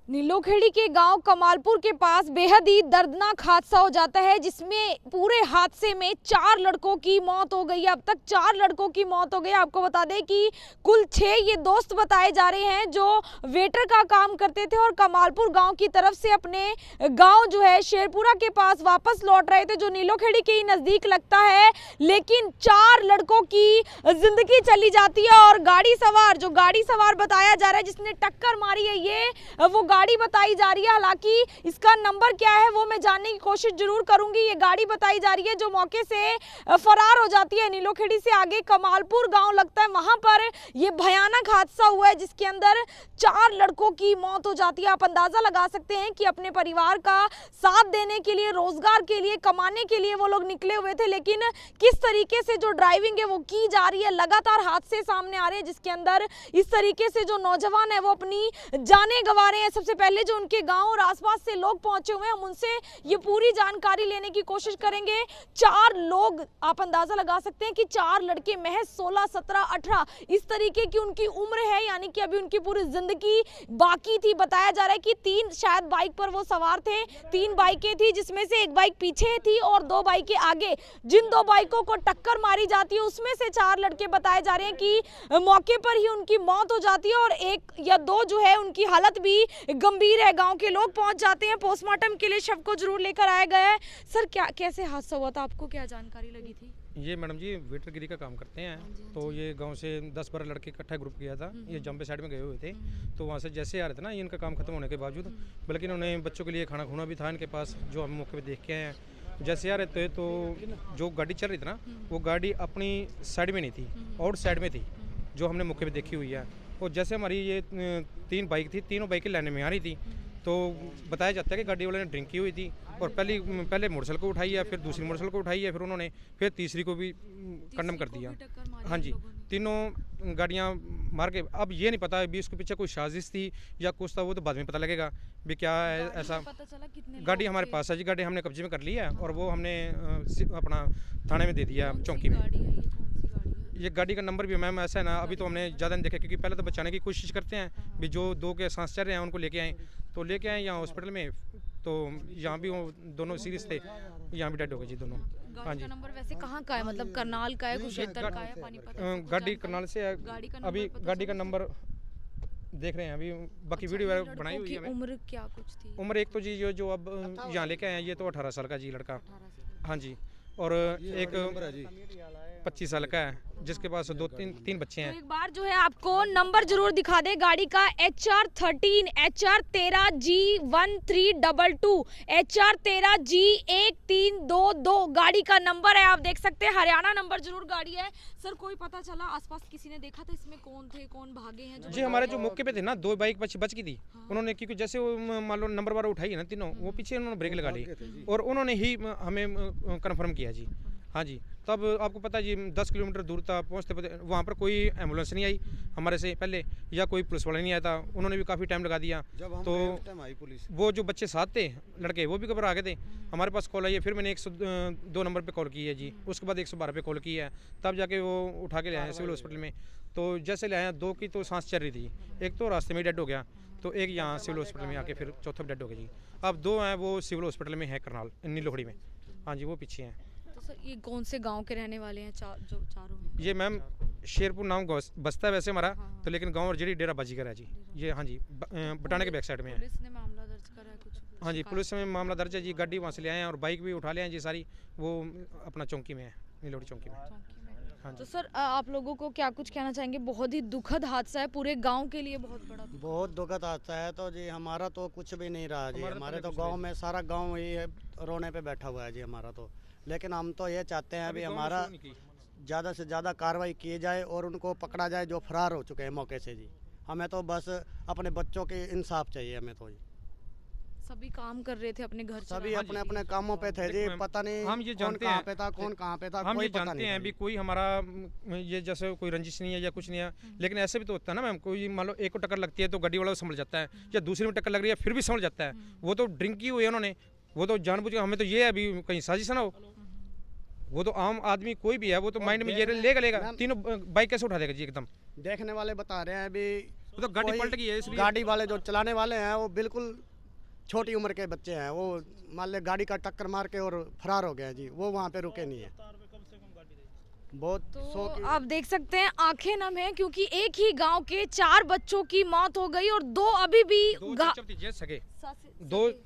नीलोखेड़ी के गांव कमालपुर के पास बेहद ही दर्दनाक हादसा हो जाता है, जिसमें पूरे हादसे में 4 लड़कों की मौत हो गई है। अब तक 4 लड़कों की मौत हो गई। आपको बता दें कि कुल 6 ये दोस्त बताए जा रहे हैं जो वेटर का काम करते थे और कमालपुर गांव की तरफ से अपने गांव जो है शेरपुरा के पास वापस लौट रहे थे, जो नीलोखेड़ी के ही नजदीक लगता है। लेकिन 4 लड़कों की जिंदगी चली जाती है और गाड़ी सवार बताया जा रहा है जिसने टक्कर मारी है, ये वो गाड़ी बताई जा रही है। हालांकि इसका नंबर क्या है वो मैं जानने की कोशिश जरूर करूंगी। ये गाड़ी बताई जा रही है जो मौके से फरार हो जाती है। नीलोखेड़ी से आगे कमालपुर गांव लगता है, वहां पर ये भयानक हादसा हुआ है जिसके अंदर 4 लड़कों की मौत हो जाती है। आप अंदाजा लगा सकते हैं कि अपने परिवार का साथ देने के लिए, रोजगार के लिए, कमाने के लिए वो लोग निकले हुए थे, लेकिन किस तरीके से जो ड्राइविंग है वो की जा रही है, लगातार हादसे सामने आ रहे हैं जिसके अंदर इस तरीके से जो नौजवान है वो अपनी जानें गंवा रहे हैं। सबसे पहले जो उनके गांव और आसपास से लोग पहुंचे हुए हैं, हम उनसे ये पूरी जानकारी लेने की कोशिश करेंगे। 4 लोग, आप अंदाजा लगा सकते हैं कि 4 लड़के, महज 16, 17, 18 इस तरीके की उनकी उम्र है, यानी कि अभी उनकी पूरी जिंदगी बाकी थी। बताया जा रहा है कि 3 शायद बाइक पर वो सवार थे, 3 बाइकें थी जिसमें से एक बाइक पीछे थी और 2 बाइकें आगे। जिन 2 बाइकों को टक्कर मारी जाती है उसमें से 4 लड़के बताए जा रहे हैं कि मौके पर ही उनकी मौत हो जाती है और 1 या 2 जो है उनकी हालत भी गंभीर है। गांव के लोग पहुंच जाते हैं, पोस्टमार्टम के लिए शव को जरूर लेकर आया गया है। सर, कैसे हादसा हुआ था, आपको क्या जानकारी लगी थी? ये मैडम जी वेटरगिरी का काम करते हैं, तो ये गांव से 10-12 लड़के इकट्ठा ग्रुप किया था। ये जंबे साइड में गए हुए थे, तो वहाँ से जैसे आ रहे थे ना, ये इनका काम खत्म होने के बावजूद, बल्कि इन्होंने बच्चों के लिए खाना खुना भी था इनके पास, जो हम मौके पे देख के आए हैं। जैसे आ रहे थे तो जो गाड़ी चल रही थी ना, वो गाड़ी अपनी साइड में नहीं थी, आउट साइड में थी, जो हमने मौके पे देखी हुई है। और जैसे हमारी ये 3 बाइक थी, तीनों बाइकें लाइन में आ रही थी, तो बताया जाता है कि गाड़ी वाले ने ड्रिंक की हुई थी और पहले मोटरसाइकिल को उठाई है, फिर दूसरी मोटरसाइकिल को उठाई है, फिर उन्होंने फिर तीसरी को भी कंडम कर दिया। हाँ जी, तीनों गाड़ियाँ मार के। अब ये नहीं पता भी इसके पीछे कोई साजिश थी या कुछ था, वो तो बाद में पता लगेगा भी क्या है। ऐसा गाड़ी हमारे पास है जी, गाड़ी हमने कब्जे में कर ली है और वो हमने अपना थाने में दे दिया, चौकी में। ये गाड़ी का नंबर भी मैम ऐसा है ना, अभी तो हमने ज़्यादा नहीं देखा क्योंकि पहले तो बचाने की कोशिश करते हैं भी जो 2 के सांस चल रहे हैं उनको लेके आए, तो लेके आए यहाँ हॉस्पिटल में, तो यहाँ भी वो दोनों सीरियस थे, यहाँ भी डेड हो गए जी दोनों। हाँ जी। नंबर वैसे कहाँ का है, मतलब करनाल का है, कुरुक्षेत्र का है, पानीपत? गाड़ी करनाल से है। अभी गाड़ी का नंबर देख रहे हैं, अभी बाकी वीडियो बनाई हुई है। उम्र क्या कुछ थी? उम्र एक तो जी जो अब यहाँ लेके आए हैं ये तो 18 साल का जी लड़का। हाँ जी, और एक 25 साल का है जिसके पास 2-3 बच्चे हैं। तो एक बार जो है आपको नंबर जरूर दिखा दे गाड़ी का, HR13 HR13G1322 HR13G1322 गाड़ी का नंबर है। आप देख सकते हैं हरियाणा नंबर जरूर गाड़ी है। सर, कोई पता चला आसपास किसी ने देखा था इसमें कौन थे, कौन भागे हैं? जी हमारे जो मौके पे थे ना, 2 बाइक बच गई थी। हाँ। उन्होंने क्योंकि जैसे वो मान लो नंबर वाला उठाई है ना तीनों, वो पीछे उन्होंने ब्रेक लगा ली और उन्होंने ही हमें कंफर्म किया जी। हाँ जी, तब आपको पता है जी 10 किलोमीटर दूर था, पहुँचते वहाँ पर कोई एम्बुलेंस नहीं आई हमारे से पहले, या कोई पुलिस वाला नहीं आया था, उन्होंने भी काफ़ी टाइम लगा दिया। तो आई पुलिस, वो जो बच्चे साथ थे लड़के वो भी घबरा गए थे। हमारे पास कॉल आई है, फिर मैंने 102 नंबर पे कॉल की है जी, उसके बाद 112 पे कॉल की है, तब जाके वो उठा के ले आए सिविल हॉस्पिटल में। तो जैसे ले आए 2 की तो सांस चल रही थी, एक तो रास्ते में डेड हो गया, तो एक यहाँ सिविल हॉस्पिटल में आके फिर चौथा डेड हो गया जी। अब 2 हैं वो सिविल हॉस्पिटल में है करनाल नीलोखेड़ी में। हाँ जी, वो पीछे हैं। सर, ये कौन से गांव के रहने वाले हैं जो चारों हैं? ये मैम शेरपुर नाम बसता है वैसे हमारा। हाँ। तो लेकिन गांव और जेडी डेरा बाजीगर है जी ये। हाँ जी, बटाने के बैक साइड में है। पुलिस ने मामला दर्ज करा है कुछ? हाँ जी, पुलिस में मामला दर्ज है जी, गाड़ी वहाँ से ले आए हैं और बाइक भी उठा ले आए जी सारी, वो अपना चौकी में है, नीलोखेड़ी चौकी में। हाँ। तो सर, आप लोगों को क्या कुछ कहना चाहेंगे? बहुत ही दुखद हादसा है, पूरे गांव के लिए बहुत दुखद हादसा है। तो जी हमारा तो कुछ भी नहीं रहा जी, हमारे तो गांव में सारा गांव ही रोने पे बैठा हुआ है जी हमारा तो। लेकिन हम तो ये चाहते हैं अभी हमारा ज़्यादा से ज़्यादा कार्रवाई की जाए और उनको पकड़ा जाए जो फरार हो चुके हैं मौके से जी। हमें तो बस अपने बच्चों के इंसाफ चाहिए हमें तो जी। सभी काम कर रहे थे अपने घर, सभी अपने अपने कामों पे थे जी। पता नहीं हम ये जानते हैं कौन कहाँ पे था, हम ये जानते हैं भी कोई हमारा ये जैसे कोई रंजिश नहीं है या कुछ नहीं है, लेकिन ऐसे भी तो होता है ना मैम, कोई मान लो एक को टक्कर लगती है तो गाड़ी वाला संभल जाता है, या दूसरी में टक्कर लग रही है फिर भी संभल जाता है। वो तो ड्रिंक की हुई है उन्होंने, वो तो जानबूझ के। हमें तो ये है अभी कहीं साजिश ना हो, वो तो आम आदमी कोई भी है वो तो माइंड में ये लेगा। तीनों बाइक कैसे उठा देगा जी? एकदम देखने वाले बता रहे हैं अभी वो तो गाड़ी पलट गई है इसलिए। गाड़ी वाले जो चलाने वाले हैं वो बिल्कुल छोटी उम्र के बच्चे हैं, वो मान ले गाड़ी का टक्कर मार के और फरार हो गए हैं जी, वो वहाँ पे रुके नहीं है। बहुत तो आप देख सकते हैं आंखें नम हैं, क्योंकि एक ही गांव के 4 बच्चों की मौत हो गई और 2 अभी भी दो चाचा भतीजे सगे,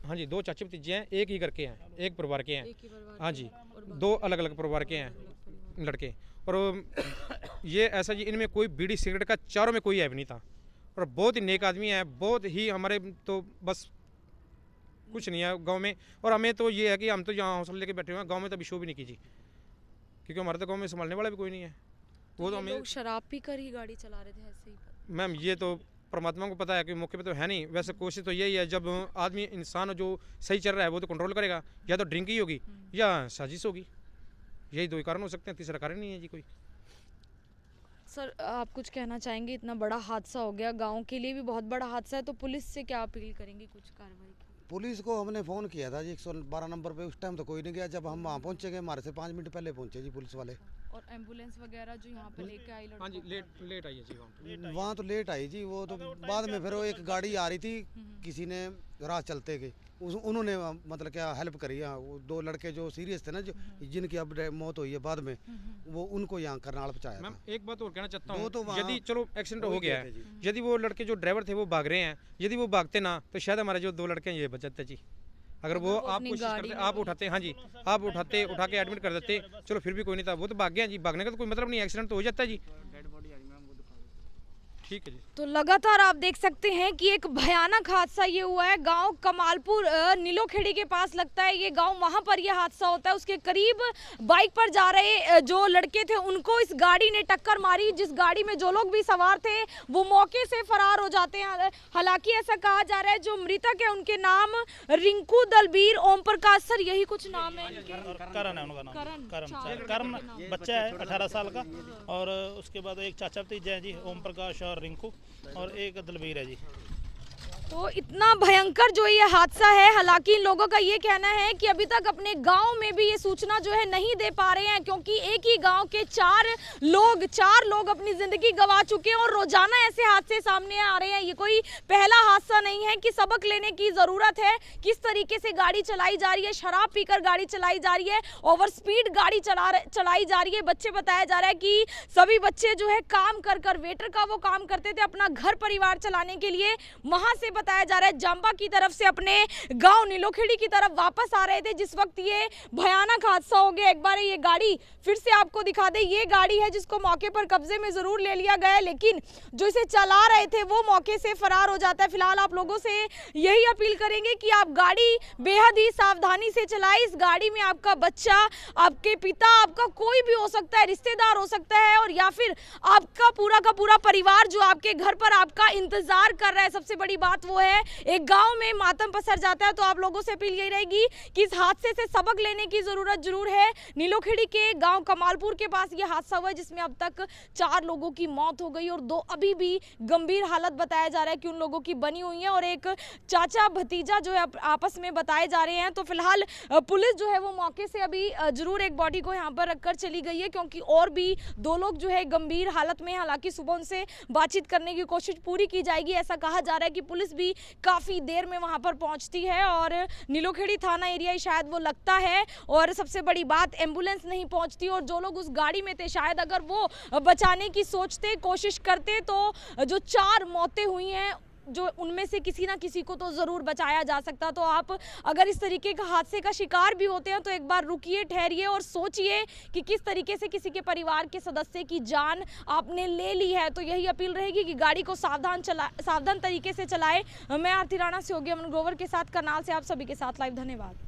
हाँ जी 2 चाचा भतीजे हैं, एक ही घर के हैं, एक परिवार के हैं, हाँ जी 2 अलग अलग परिवार के हैं लड़के। और ये ऐसा जी, इनमें कोई बीड़ी सिगरेट का चारों में कोई ऐब नहीं था और बहुत ही नेक आदमी है, बहुत ही हमारे तो बस कुछ नहीं है गांव में। और हमें तो ये है कि हम तो यहाँ हौसला लेके बैठे हुए हैं, गांव में तो अभी शो भी नहीं कीजिए, क्योंकि हमारे तो गांव में संभालने वाला भी कोई नहीं है। वो तो हमें लोग शराब पीकर ही गाड़ी चला रहे थे ऐसे ही। मैम ये तो परमात्मा को पता है कि मौके पे तो है नहीं, वैसे कोशिश तो यही है जब आदमी इंसान जो सही चल रहा है वो तो कंट्रोल करेगा, या तो ड्रिंक ही होगी या साजिश होगी, यही 2 ही कारण हो सकते हैं, तीसरा कारण नहीं है जी कोई। सर आप कुछ कहना चाहेंगे? इतना बड़ा हादसा हो गया, गांव के लिए भी बहुत बड़ा हादसा है, तो पुलिस से क्या अपील करेंगे कुछ कार्रवाई की? पुलिस को हमने फ़ोन किया था जी 112 नंबर पे, उस टाइम तो कोई नहीं गया। जब हम वहाँ पहुँचेंगे हमारे से 5 मिनट पहले पहुँचे जी पुलिस वाले। और एम्बुलेंस वगैरह जो यहाँ पे लेके आई हाँ जी लेट आई है जी वहाँ तो लेट आई जी, वो तो बाद में फिर वो एक गाड़ी आ रही थी, किसी ने राह चलते गए, उन्होंने मतलब क्या हेल्प करी। हाँ वो 2 लड़के जो सीरियस थे ना, जो जिनकी अब मौत हुई है बाद में, वो उनको यहाँ करनाल पहुँचाया। मैम एक बात और कहना चाहता वो तो हूँ, वहाँ यदि चलो एक्सीडेंट हो गया है, जी। यदि वो लड़के जो ड्राइवर थे वो भाग रहे हैं, यदि वो भागते ना तो शायद हमारे जो 2 लड़के हैं ये बच जाते जी। अगर वो आप कोशिश करते, आप उठाते, हाँ जी आप उठा के एडमिट कर देते, चलो फिर भी कोई नहीं था, वो तो भाग गया जी, भागने का तो कोई मतलब नहीं, एक्सीडेंट तो हो जाता है जी। ठीक है जी। तो लगातार आप देख सकते हैं कि एक भयानक हादसा ये हुआ है गांव कमालपुर नीलोखेड़ी के पास लगता है ये गांव, वहां पर ये हादसा होता है। उसके करीब बाइक पर जा रहे जो लड़के थे उनको इस गाड़ी ने टक्कर मारी, जिस गाड़ी में जो लोग भी सवार थे वो मौके से फरार हो जाते हैं। हालांकि ऐसा कहा जा रहा है जो मृतक है उनके नाम रिंकू, दलबीर, ओम प्रकाश, सर यही कुछ नाम है? करण है उनका नाम, करण बच्चा है 18 साल का। और उसके बाद एक चाचा भतीजा है जी, ओम प्रकाश और रिंकू, और एक दलबीर है जी। तो इतना भयंकर जो ये हादसा है, हालांकि इन लोगों का ये कहना है कि अभी तक अपने गांव में भी ये सूचना जो है नहीं दे पा रहे हैं, क्योंकि एक ही गांव के 4 लोग अपनी जिंदगी गंवा चुके हैं और रोजाना ऐसे हादसे सामने आ रहे हैं। ये कोई पहला हादसा नहीं है कि सबक लेने की जरूरत है, किस तरीके से गाड़ी चलाई जा रही है, शराब पीकर गाड़ी चलाई जा रही है, ओवर स्पीड गाड़ी चलाई जा रही है। बच्चे, बताया जा रहा है कि सभी बच्चे जो है काम कर वेटर का वो काम करते थे अपना घर परिवार चलाने के लिए, वहां से बताया जा रहा है जांबा की तरफ से अपने गांव नीलोखेड़ी की तरफ वापस आ रहे थे जिस वक्त ये भयानक हादसा हो गया। एक बार ये गाड़ी फिर से आपको दिखा दे, ये गाड़ी है जिसको मौके पर कब्जे में जरूर ले लिया गया है, लेकिन जो इसे चला रहे थे वो मौके से फरार हो जाता है। फिलहाल आप लोगों से यही अपील करेंगे कि आप गाड़ी बेहद ही सावधानी से चलाएं। इस गाड़ी में आपका बच्चा, आपके पिता, आपका कोई भी हो सकता है, रिश्तेदार हो सकता है, और या फिर आपका पूरा का पूरा परिवार जो आपके घर पर आपका इंतजार कर रहा है। सबसे बड़ी बात वो है, एक गांव में मातम पसर जाता है। तो आप लोगों से अपील यही रहेगी कि इस हादसे से सबक लेने की जरूरत जरूर है। नीलोखेड़ी के गांव कमालपुर के पास ये हादसा हुआ है जिसमें अब तक 4 लोगों की मौत हो गई और 2 अभी भी गंभीर हालत बताया जा रहा है कि उन लोगों की बनी हुई है, और एक चाचा भतीजा जो है आपस में बताए जा रहे हैं। तो फिलहाल पुलिस जो है वो मौके से अभी जरूर एक बॉडी को यहाँ पर रखकर चली गई है, क्योंकि और भी 2 लोग जो है गंभीर हालत में। हालांकि सुबह उनसे बातचीत करने की कोशिश पूरी की जाएगी। ऐसा कहा जा रहा है कि पुलिस भी काफ़ी देर में वहां पर पहुंचती है और नीलोखेड़ी थाना एरिया ही शायद वो लगता है, और सबसे बड़ी बात एम्बुलेंस नहीं पहुंचती, और जो लोग उस गाड़ी में थे शायद अगर वो बचाने की सोचते, कोशिश करते, तो जो 4 मौतें हुई हैं जो उनमें से किसी ना किसी को तो ज़रूर बचाया जा सकता। तो आप अगर इस तरीके का हादसे का शिकार भी होते हैं तो एक बार रुकिए, ठहरिए और सोचिए कि किस तरीके से किसी के परिवार के सदस्य की जान आपने ले ली है। तो यही अपील रहेगी कि गाड़ी को सावधान तरीके से चलाएं। मैं आरती राणा से होगी अमन ग्रोवर के साथ करनाल से आप सभी के साथ लाइव। धन्यवाद।